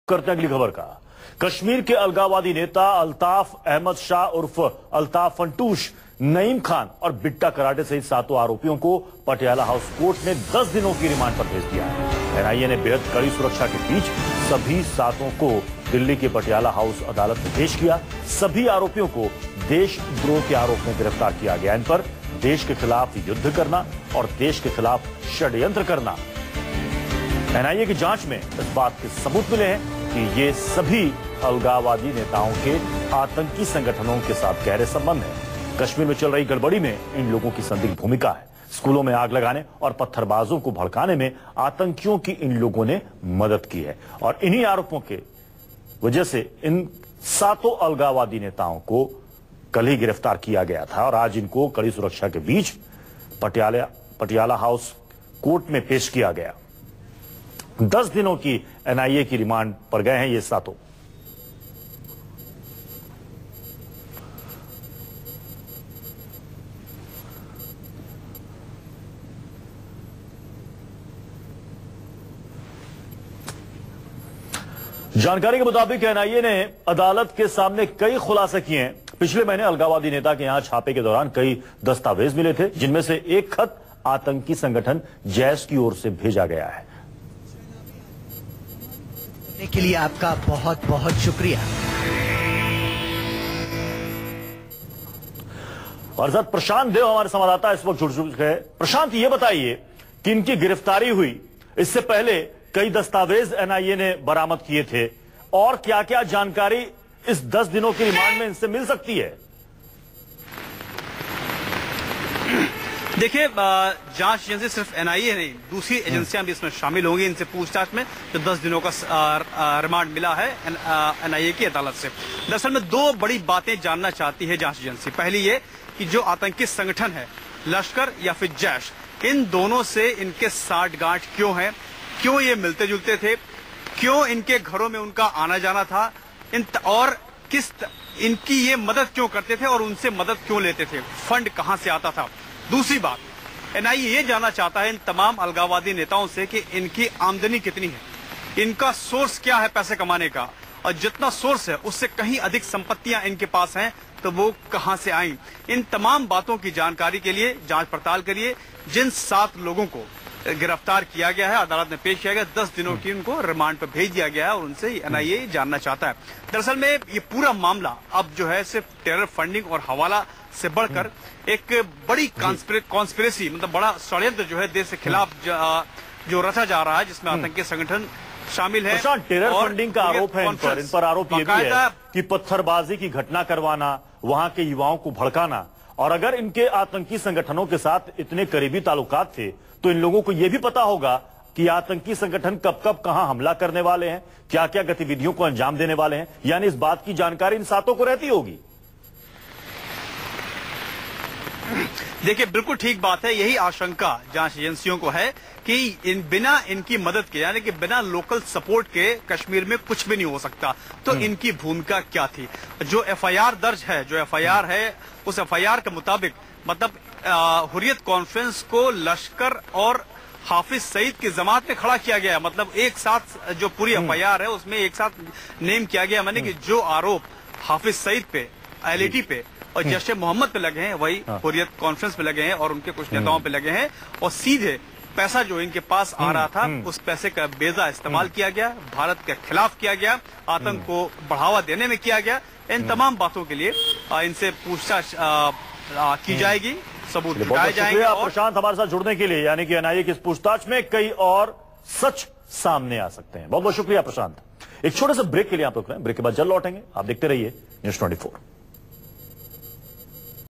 करते हैं अगली खबर का। कश्मीर के अलगाववादी नेता अल्ताफ अहमद शाह उर्फ अल्ताफ फंटूश, नईम खान और बिट्टा कराटे सहित 7 आरोपियों को पटियाला हाउस कोर्ट ने 10 दिनों की रिमांड पर भेज दिया है। एनआईए ने बेहद कड़ी सुरक्षा के बीच सभी 7 को दिल्ली के पटियाला हाउस अदालत में पेश किया। सभी आरोपियों को देशद्रोह के आरोप में गिरफ्तार किया गया। इन पर देश के खिलाफ युद्ध करना और देश के खिलाफ षड्यंत्र करना। एनआईए की जांच में इस बात के सबूत मिले हैं कि ये सभी अलगाववादी नेताओं के आतंकी संगठनों के साथ गहरे संबंध हैं। कश्मीर में चल रही गड़बड़ी में इन लोगों की संदिग्ध भूमिका है। स्कूलों में आग लगाने और पत्थरबाजों को भड़काने में आतंकियों की इन लोगों ने मदद की है और इन्हीं आरोपों के वजह से इन 7 अलगाववादी नेताओं को कल ही गिरफ्तार किया गया था और आज इनको कड़ी सुरक्षा के बीच पटियाला हाउस कोर्ट में पेश किया गया। 10 दिनों की एनआईए की रिमांड पर गए हैं ये 7। जानकारी के मुताबिक एनआईए ने अदालत के सामने कई खुलासे किए हैं। पिछले महीने अलगाववादी नेता के यहां छापे के दौरान कई दस्तावेज मिले थे, जिनमें से एक खत आतंकी संगठन जैश की ओर से भेजा गया है। के लिए आपका बहुत बहुत शुक्रिया। और साथ प्रशांत देव हमारे संवाददाता इस वक्त जुड़ चुके हैं। प्रशांत, ये बताइए कि इनकी गिरफ्तारी हुई, इससे पहले कई दस्तावेज एनआईए ने बरामद किए थे और क्या क्या जानकारी इस 10 दिनों की रिमांड में इनसे मिल सकती है? देखिए, जांच एजेंसी सिर्फ एनआईए नहीं, दूसरी एजेंसियां भी इसमें शामिल होंगी इनसे पूछताछ में। जो 10 दिनों का रिमांड मिला है एनआईए की अदालत से। दरअसल में 2 बड़ी बातें जानना चाहती है जांच एजेंसी। पहली ये कि जो आतंकी संगठन है लश्कर या फिर जैश, इन दोनों से इनके साठगांठ क्यों है, क्यों ये मिलते जुलते थे, क्यों इनके घरों में उनका आना जाना था, और किस इनकी ये मदद क्यों करते थे और उनसे मदद क्यों लेते थे, फंड कहां से आता था। दूसरी बात, एनआईए ये जानना चाहता है इन तमाम अलगाववादी नेताओं से कि इनकी आमदनी कितनी है, इनका सोर्स क्या है पैसे कमाने का, और जितना सोर्स है उससे कहीं अधिक संपत्तियां इनके पास हैं तो वो कहां से आई। इन तमाम बातों की जानकारी के लिए जांच पड़ताल करिए। जिन 7 लोगों को गिरफ्तार किया गया है, अदालत में पेश किया गया, 10 दिनों की उनको रिमांड पर भेज दिया गया है और उनसे एनआईए जानना चाहता है। दरअसल में ये पूरा मामला अब जो है सिर्फ टेरर फंडिंग और हवाला से बढ़कर एक बड़ी कॉन्स्पिरेसी, मतलब बड़ा षड्यंत्र जो है देश के खिलाफ जो रचा जा रहा है, जिसमें आतंकी संगठन शामिल है। टेरर फंडिंग का आरोप है इन पर आरोप ये भी है कि पत्थरबाजी की घटना करवाना, वहां के युवाओं को भड़काना, और अगर इनके आतंकी संगठनों के साथ इतने करीबी ताल्लुकात थे तो इन लोगों को यह भी पता होगा कि आतंकी संगठन कब कब कहां हमला करने वाले हैं, क्या क्या गतिविधियों को अंजाम देने वाले हैं। यानी इस बात की जानकारी इन 7 को रहती होगी। देखिए, बिल्कुल ठीक बात है। यही आशंका जांच एजेंसियों को है कि बिना इनकी मदद के, यानी कि बिना लोकल सपोर्ट के कश्मीर में कुछ भी नहीं हो सकता। तो इनकी भूमिका क्या थी? जो एफआईआर दर्ज है, जो एफआईआर है, उस एफआईआर के मुताबिक मतलब हुर्रियत कॉन्फ्रेंस को लश्कर और हाफिज सईद की जमात में खड़ा किया गया। मतलब एक साथ जो पूरी एफआईआर है उसमें एक साथ नेम किया गया, माने कि जो आरोप हाफिज सईद पे, एलईटी पे और जैश मोहम्मद पे लगे हैं, वही हुर्रियत कॉन्फ्रेंस पे लगे हैं और उनके कुछ नेताओं पे लगे हैं। और सीधे पैसा जो इनके पास आ रहा था, उस पैसे का बेजा इस्तेमाल किया गया, भारत के खिलाफ किया गया, आतंक को बढ़ावा देने में किया गया। इन तमाम बातों के लिए इनसे पूछताछ की जाएगी, सबूत जुटाए जाएंगे। प्रशांत, हमारे साथ जुड़ने के लिए, यानी कि एनआईए की इस पूछताछ में कई और सच सामने आ सकते हैं। बहुत बहुत शुक्रिया प्रशांत। एक छोटे से ब्रेक के लिए आप रुक रहे हैं, ब्रेक के बाद जल्द लौटेंगे। आप देखते रहिए News 24।